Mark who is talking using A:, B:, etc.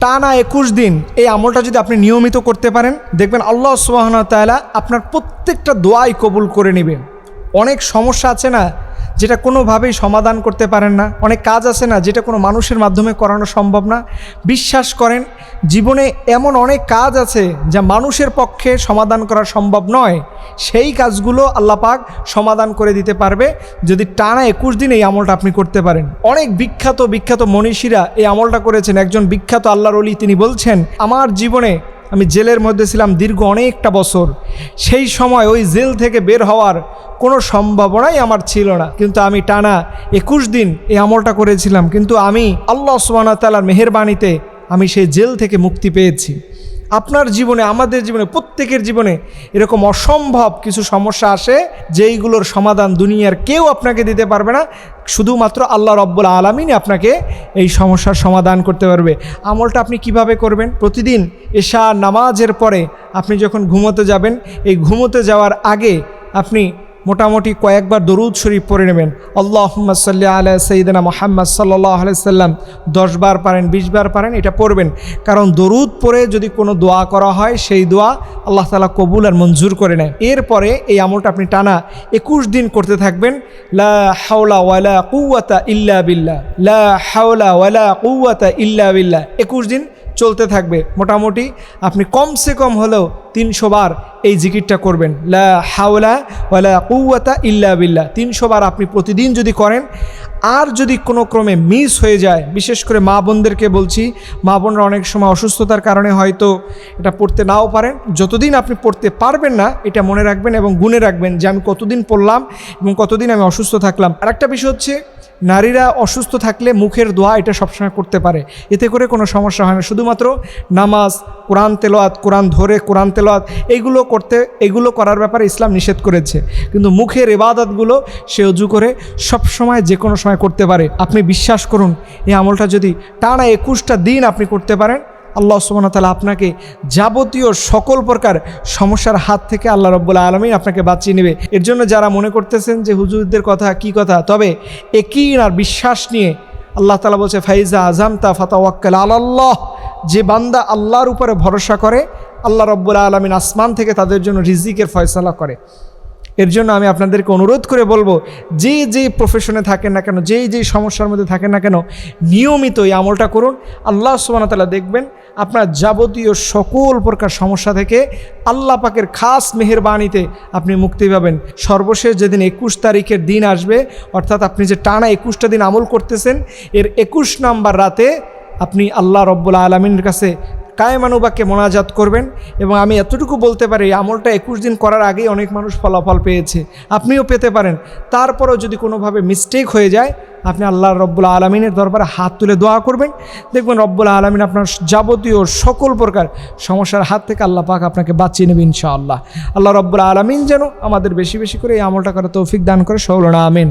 A: টানা 21 দিন এই আমলটা যদি আপনি নিয়মিত করতে পারেন, দেখবেন আল্লাহ সুবহানাহু ওয়া তাআলা আপনার প্রত্যেকটা দোয়াই কবুল করে নেবেন। অনেক সমস্যা আছে না যেটা কোনোভাবেই সমাধান করতে পারেন না, অনেক কাজ আছে না যেটা কোনো মানুষের মাধ্যমে করানো সম্ভব না। বিশ্বাস করেন, জীবনে এমন অনেক কাজ আছে যা মানুষের পক্ষে সমাধান করা সম্ভব নয়, সেই কাজগুলো আল্লাহ পাক সমাধান করে দিতে পারবে যদি টানা 21 দিন এই আমলটা আপনি করতে পারেন। অনেক বিখ্যাত মনীষীরা এই আমলটা করেছেন। একজন বিখ্যাত আল্লাহর ওলি তিনি বলছেন, আমার জীবনে আমি জেলের মধ্যে ছিলাম দীর্ঘ অনেকটা বছর। সেই সময় ওই জেল থেকে বের হওয়ার কোনো সম্ভাবনাই আমার ছিল না, কিন্তু আমি টানা 21 দিন এই আমলটা করেছিলাম, কিন্তু আমি আল্লাহ সুবহানাহু ওয়া তাআলার মেহেরবানিতে আমি সেই জেল থেকে মুক্তি পেয়েছি। আপনার জীবনে, আমাদের জীবনে, প্রত্যেকের জীবনে এরকম অসম্ভব কিছু সমস্যা আসে যেইগুলোর সমাধান দুনিয়ার কেউ আপনাকে দিতে পারবে না, শুধুমাত্র আল্লাহ রব্বুল আলামিন আপনাকে এই সমস্যার সমাধান করতে পারবে। আমলটা আপনি কিভাবে করবেন? প্রতিদিন এশা নামাজের পরে আপনি যখন ঘুমোতে যাবেন, এই ঘুমোতে যাওয়ার আগে আপনি মোটামুটি কয়েকবার দরুদ শরীফ পড়ে নেবেন। আল্লাহুম্মা সাল্লি আলা সাইয়্যিদিনা মুহাম্মদ সাল্লাল্লাহু আলাইহি সাল্লাম 10 বার পারেন, 20 বার পারেন, এটা পড়বেন। কারণ দরুদ পড়ে যদি কোনো দোয়া করা হয়, সেই দোয়া আল্লাহ তাআলা কবুল আর মঞ্জুর করে নেয়। এরপরে এই আমলটা আপনি টানা 21 দিন করতে থাকবেন। লা হাওলা ওয়ালা কুওয়াতা ইল্লা বিল্লাহ, লা হাওলা ওয়ালা কুওয়াতা ইল্লা বিল্লাহ 21 দিন চলতে থাকবে। মোটামুটি আপনি কমসে কম হলেও 300 বার এই জিকিরটা করবেন, লা হাওলা ওয়ালা কুওয়াতা ইল্লা বিল্লাহ 300 বার আপনি প্রতিদিন যদি করেন। আর যদি কোনো ক্রমে মিস হয়ে যায়, বিশেষ করে মা বোনদেরকে বলছি, মা বোনরা অনেক সময় অসুস্থতার কারণে হয়তো এটা পড়তে নাও পারেন। যতদিন আপনি পড়তে পারবেন না এটা মনে রাখবেন এবং গুণে রাখবেন যে আমি কতদিন পড়লাম এবং কতদিন আমি অসুস্থ থাকলাম। আর একটা বিষয় হচ্ছে, নারীরা অসুস্থ থাকলে মুখের দোয়া এটা সবসময় করতে পারে, এতে করে কোনো সমস্যা হয় না। শুধুমাত্র নামাজ, কোরআন তেলাওয়াত, কোরআন ধরে কোরআন তেলাওয়াত এগুলো করার ব্যাপারে ইসলাম নিষেধ করেছে, কিন্তু মুখের ইবাদতগুলো সে অজু করে সবসময় যে কোনো সময় করতে পারে। আপনি বিশ্বাস করুন, এই আমলটা যদি টানা 21টা দিন আপনি করতে পারেন, আল্লাহ সুবহানাহু ওয়া তাআলা আপনাকে যাবতীয় সকল প্রকার সমস্যার হাত থেকে আল্লাহ রাব্বুল আলামিন আপনাকে বাঁচিয়ে নেবে। এর জন্য যারা মনে করতেছেন যে হুজুরদের কথা কি কথা, তবে একই আর বিশ্বাস নিয়ে আল্লাহ তাআলা বলছে, ফাইজা আযামতা ফাতাওয়াক্কাল আলাল্লাহ, যে বান্দা আল্লাহর উপরে ভরসা করে, আল্লাহ রাব্বুল আলামিন আসমান থেকে তাদের জন্য রিজিকের ফয়সালা করে। এর জন্য আমি আপনাদেরকে অনুরোধ করে বলবো, যে প্রফেশনে থাকেন না কেন, যেই সমস্যার মধ্যে থাকেন না কেন, নিয়মিত এই আমলটা করুন। আল্লাহ সুবহানাহু ওয়া তাআলা দেখবেন আপনার যাবতীয় সকল প্রকার সমস্যা থেকে আল্লাহ পাকের খাস মেহেরবানিতে আপনি মুক্তি পাবেন। সর্বশেষ যেদিন 21 তারিখের দিন আসবে, অর্থাৎ আপনি যে টানা 21টা দিন আমল করতেছেন, এর 21 নম্বর রাতে আপনি আল্লাহ রব্বুল আলামিনের কাছে কায়েমানুবাকে মোনাজাত করবেন। এবং আমি এতটুকু বলতে পারি, এই আমলটা 21 দিন করার আগেই অনেক মানুষ ফলাফল পেয়েছে, আপনিও পেতে পারেন। তারপরেও যদি কোনোভাবে মিস্টেক হয়ে যায়, আপনি আল্লাহ রব্বুল আলামিনের দরবারে হাত তুলে দোয়া করবেন, দেখবেন রব্বুল আলামিন আপনার যাবতীয় সকল প্রকার সমস্যার হাত থেকে আল্লাহ পাক আপনাকে বাঁচিয়ে নেবে ইনশাআল্লাহ। আল্লাহ রব্বুল আলামিন যেন আমাদের বেশি বেশি করে এই আমলটা করার তৌফিক দান করে, সকলে আমিন।